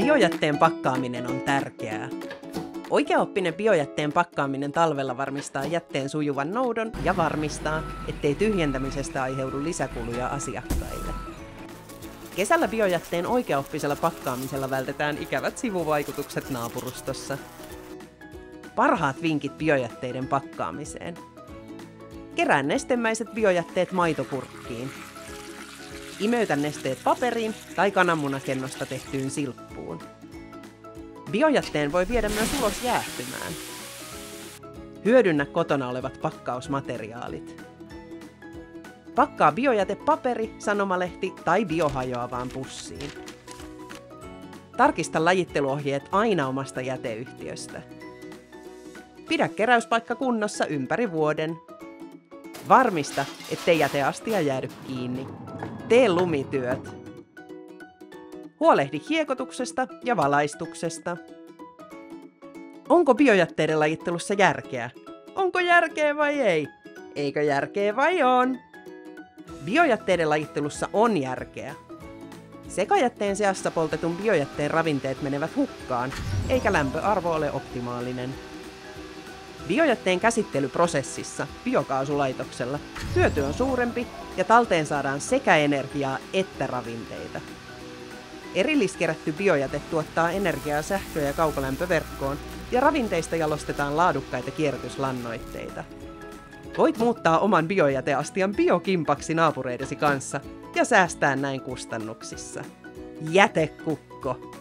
Biojätteen pakkaaminen on tärkeää. Oikeaoppinen biojätteen pakkaaminen talvella varmistaa jätteen sujuvan noudon ja varmistaa, ettei tyhjentämisestä aiheudu lisäkuluja asiakkaille. Kesällä biojätteen oikeaoppisella pakkaamisella vältetään ikävät sivuvaikutukset naapurustossa. Parhaat vinkit biojätteiden pakkaamiseen. Kerää nestemäiset biojätteet maitopurkkiin. Imeytä nesteet paperiin tai kananmunakennosta tehtyyn silppuun. Biojätteen voi viedä myös ulos jäähtymään. Hyödynnä kotona olevat pakkausmateriaalit. Pakkaa biojäte paperi, sanomalehti tai biohajoavaan pussiin. Tarkista lajitteluohjeet aina omasta jäteyhtiöstä. Pidä keräyspaikka kunnossa ympäri vuoden. Varmista, ettei jäteastia jäädy kiinni. Tee lumityöt. Huolehdi hiekotuksesta ja valaistuksesta. Onko biojätteiden lajittelussa järkeä? Onko järkeä vai ei? Eikö järkeä vai on? Biojätteiden lajittelussa on järkeä. Sekajätteen seassa poltetun biojätteen ravinteet menevät hukkaan, eikä lämpöarvo ole optimaalinen. Biojätteen käsittelyprosessissa biokaasulaitoksella hyöty on suurempi ja talteen saadaan sekä energiaa että ravinteita. Erilliskerätty biojäte tuottaa energiaa sähkö- ja kaukolämpöverkkoon ja ravinteista jalostetaan laadukkaita kierrätyslannoitteita. Voit muuttaa oman biojäteastian biokimpaksi naapureidesi kanssa ja säästää näin kustannuksissa. Jätekukko!